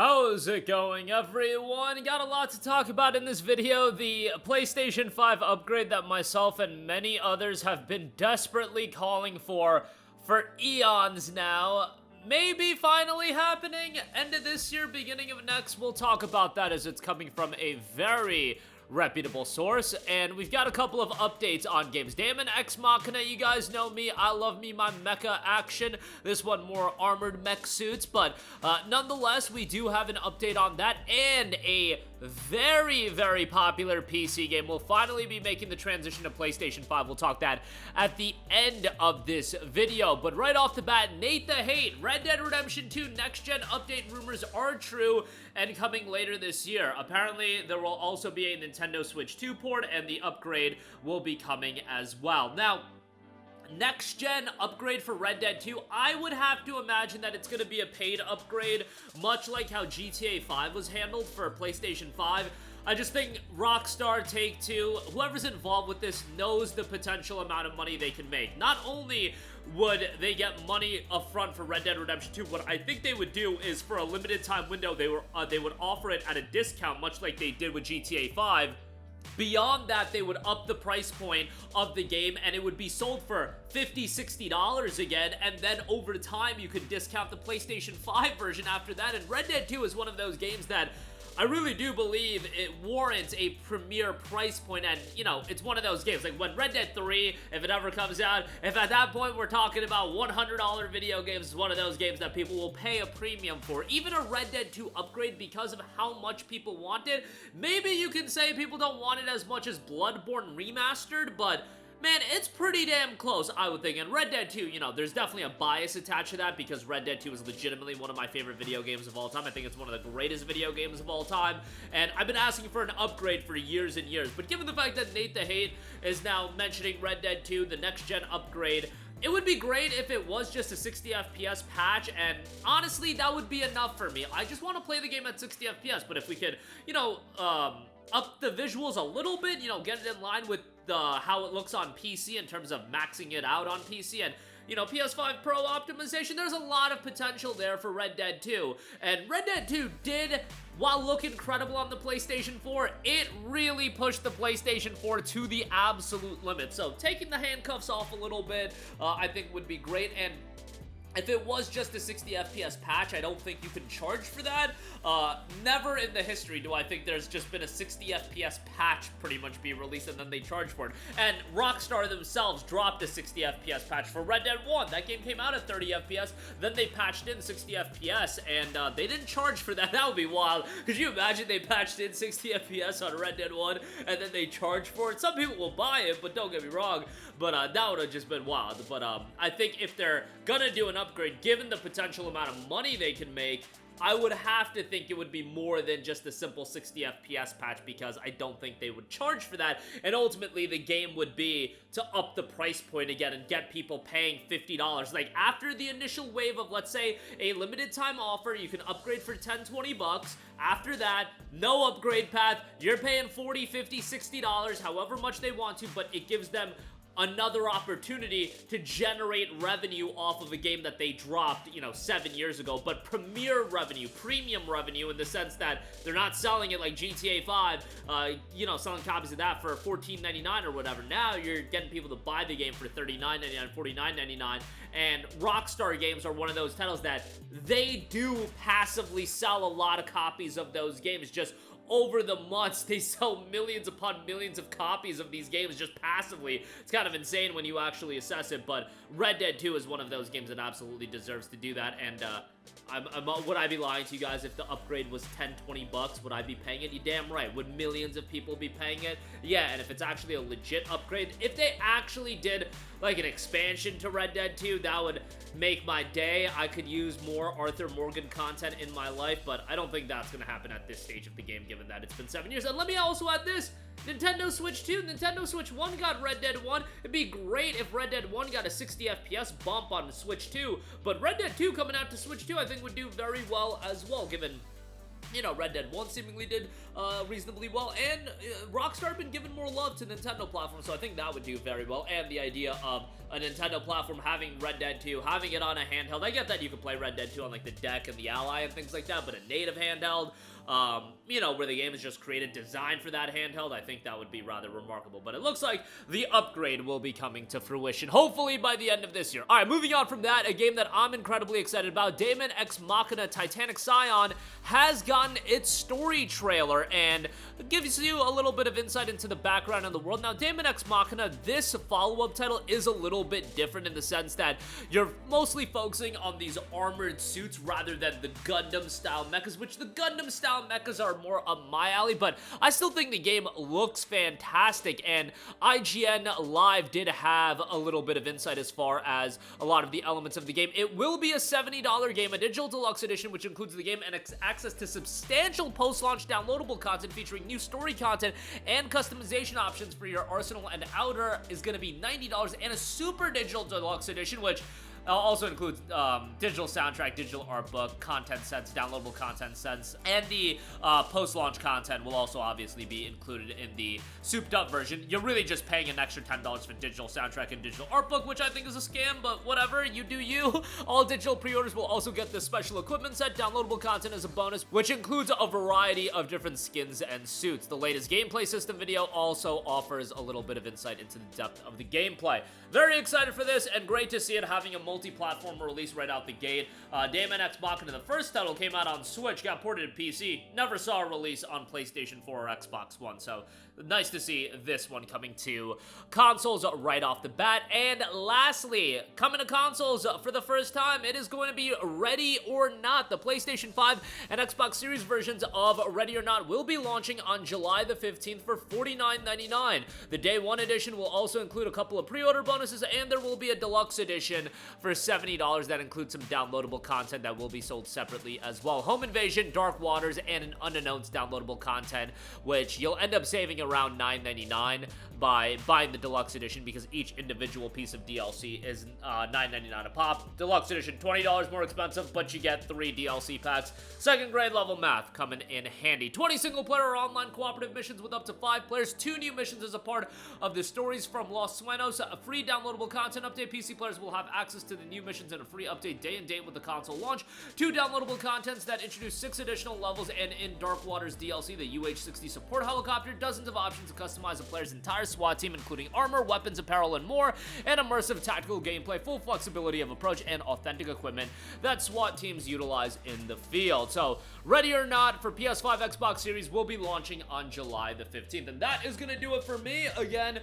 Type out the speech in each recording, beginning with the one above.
How's it going, everyone? Got a lot to talk about in this video. The PlayStation 5 upgrade that myself and many others have been desperately calling for eons now. Maybe finally happening. End of this year, beginning of next. We'll talk about that as it's coming from a very reputable source, and we've got a couple of updates on games. Damon X Machina, you guys know me, I love me my mecha action. This one more armored mech suits, but nonetheless, we do have an update on that, and a very popular PC game will finally be making the transition to PlayStation 5. We'll talk that at the end of this video, but right off the bat, Nate the Hate, Red Dead Redemption 2 next-gen update rumors are true and coming later this year. Apparently, there will also be a Nintendo Switch 2 port, and the upgrade will be coming as well. Now, next-gen upgrade for Red Dead 2, I would have to imagine that it's going to be a paid upgrade, much like how GTA 5 was handled for PlayStation 5. I just think Rockstar, Take-Two, whoever's involved with this knows the potential amount of money they can make. Not only would they get money up front for Red Dead Redemption 2, what I think they would do is for a limited time window, they would offer it at a discount, much like they did with GTA 5. Beyond that, they would up the price point of the game, and it would be sold for $50, $60 again, and then over time, you could discount the PlayStation 5 version after that, and Red Dead 2 is one of those games that I really do believe it warrants a premier price point, and, you know, it's one of those games, like when Red Dead 3, if it ever comes out, if at that point we're talking about $100 video games, it's one of those games that people will pay a premium for. Even a Red Dead 2 upgrade, because of how much people want it, maybe you can say people don't want it as much as Bloodborne Remastered, but man, it's pretty damn close, I would think. And Red Dead 2, you know, there's definitely a bias attached to that because Red Dead 2 is legitimately one of my favorite video games of all time. I think it's one of the greatest video games of all time. And I've been asking for an upgrade for years and years. But given the fact that Nate the Hate is now mentioning Red Dead 2, the next-gen upgrade, it would be great if it was just a 60 FPS patch, and honestly, that would be enough for me. I just want to play the game at 60 FPS, but if we could, you know, up the visuals a little bit, you know, get it in line with how it looks on PC in terms of maxing it out on PC, and, you know, PS5 Pro optimization, there's a lot of potential there for Red Dead 2. And Red Dead 2 did, while look incredible on the PlayStation 4, it really pushed the PlayStation 4 to the absolute limit. So taking the handcuffs off a little bit, I think would be great. And if it was just a 60 FPS patch, I don't think you can charge for that. Never in the history do I think there's just been a 60 FPS patch pretty much be released and then they charge for it. And Rockstar themselves dropped a 60 FPS patch for Red Dead 1. That game came out at 30 FPS, then they patched in 60 FPS, and they didn't charge for that. That would be wild. Could you imagine they patched in 60 FPS on Red Dead 1 and then they charge for it? Some people will buy it, but don't get me wrong. But that would have just been wild. But I think if they're gonna do an upgrade, given the potential amount of money they can make, I would have to think it would be more than just a simple 60 FPS patch, because I don't think they would charge for that, and ultimately the game would be to up the price point again and get people paying $50. Like, after the initial wave of, let's say, a limited time offer, you can upgrade for 10, 20 bucks. After that, no upgrade path, you're paying $40, $50, $60, however much they want to, but it gives them another opportunity to generate revenue off of a game that they dropped, you know, 7 years ago, but premier revenue, premium revenue, in the sense that they're not selling it like GTA 5, you know, selling copies of that for $14.99 or whatever. Now you're getting people to buy the game for $39.99, $49.99, and Rockstar Games are one of those titles that they do passively sell a lot of copies of those games. Just over the months, they sell millions upon millions of copies of these games just passively. It's kind of insane when you actually assess it, but Red Dead 2 is one of those games that absolutely deserves to do that, and would I be lying to you guys if the upgrade was 10, 20 bucks? Would I be paying it? You damn right. Would millions of people be paying it? Yeah, and if it's actually a legit upgrade, if they actually did like an expansion to Red Dead 2, that would make my day. I could use more Arthur Morgan content in my life, but I don't think that's going to happen at this stage of the game, given that it's been 7 years. And let me also add this. Nintendo Switch 2, Nintendo Switch 1 got Red Dead 1. It'd be great if Red Dead 1 got a 60 FPS bump on Switch 2, but Red Dead 2 coming out to Switch 2 I think would do very well as well, given, you know, Red Dead 1 seemingly did reasonably well, and Rockstar been giving more love to Nintendo platforms, so I think that would do very well, and the idea of a Nintendo platform, having Red Dead 2, having it on a handheld. I get that you can play Red Dead 2 on like the deck and the Ally and things like that, but a native handheld, you know, where the game is just created, designed for that handheld, I think that would be rather remarkable. But it looks like the upgrade will be coming to fruition, hopefully by the end of this year. Alright, moving on from that, a game that I'm incredibly excited about, Damon X Machina Titanic Scion, has gotten its story trailer, and it gives you a little bit of insight into the background of the world. Now, Damon X Machina, this follow-up title is a little bit different in the sense that you're mostly focusing on these armored suits rather than the Gundam-style mechas, which the Gundam-style mechas are more up my alley, but I still think the game looks fantastic, and IGN Live did have a little bit of insight as far as a lot of the elements of the game. It will be a $70 game, a digital deluxe edition, which includes the game and access to substantial post-launch downloadable content featuring new story content and customization options for your arsenal, and outer is going to be $90, and a super digital deluxe edition, which also includes digital soundtrack, digital art book, content sets, downloadable content sets, and the post-launch content will also obviously be included in the souped-up version. You're really just paying an extra $10 for digital soundtrack and digital art book, which I think is a scam, but whatever, you do you. All digital pre-orders will also get the special equipment set, downloadable content as a bonus, which includes a variety of different skins and suits. The latest gameplay system video also offers a little bit of insight into the depth of the gameplay. Very excited for this, and great to see it having a multi-platform release right out the gate. Damon X Machina, the first title, came out on Switch, got ported to PC, never saw a release on PlayStation 4 or Xbox One, so nice to see this one coming to consoles right off the bat. And lastly, coming to consoles for the first time, it is going to be Ready or Not. The PlayStation 5 and Xbox Series versions of Ready or Not will be launching on July the 15th for $49.99. The Day 1 edition will also include a couple of pre-order bonuses, and there will be a deluxe edition for $70 that includes some downloadable content that will be sold separately as well. Home Invasion, Dark Waters, and an Unannounced downloadable content, which you'll end up saving around $9.99 by buying the deluxe edition, because each individual piece of DLC is $9.99 a pop. Deluxe edition, $20 more expensive, but you get 3 DLC packs. Second grade level math coming in handy. 20 single player or online cooperative missions with up to 5 players, 2 new missions as a part of the Stories from Los Sueños, a free downloadable content update. PC players will have access to the new missions and a free update day and date with the console launch. 2 downloadable contents that introduce 6 additional levels, and in Dark Waters DLC, the UH-60 support helicopter, dozens of options to customize a player's entire SWAT team, including armor, weapons, apparel, and more, and immersive tactical gameplay, full flexibility of approach, and authentic equipment that SWAT teams utilize in the field. So, Ready or Not for PS5, Xbox Series will be launching on July the 15th, and that is going to do it for me. Again,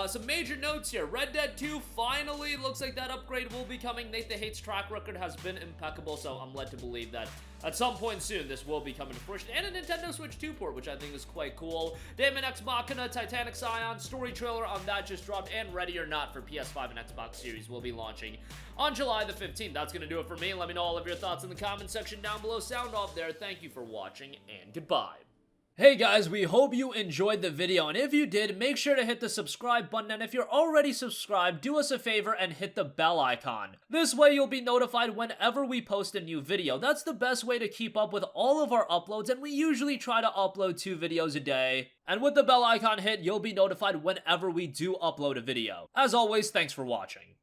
some major notes here. Red Dead 2 finally looks like that upgrade will be coming. Nate the Hate's track record has been impeccable, so I'm led to believe that at some point soon this will be coming to fruition. And a Nintendo Switch 2 port, which I think is quite cool. Damon X Machina, Titanic Scion, story trailer on that just dropped, and Ready or Not for PS5 and Xbox Series will be launching on July the 15th. That's going to do it for me. Let me know all of your thoughts in the comment section down below. Sound off there. Thank you for watching, and goodbye. Hey guys, we hope you enjoyed the video, and if you did, make sure to hit the subscribe button, and if you're already subscribed, do us a favor and hit the bell icon. This way you'll be notified whenever we post a new video. That's the best way to keep up with all of our uploads, and we usually try to upload 2 videos a day. And with the bell icon hit, you'll be notified whenever we do upload a video. As always, thanks for watching.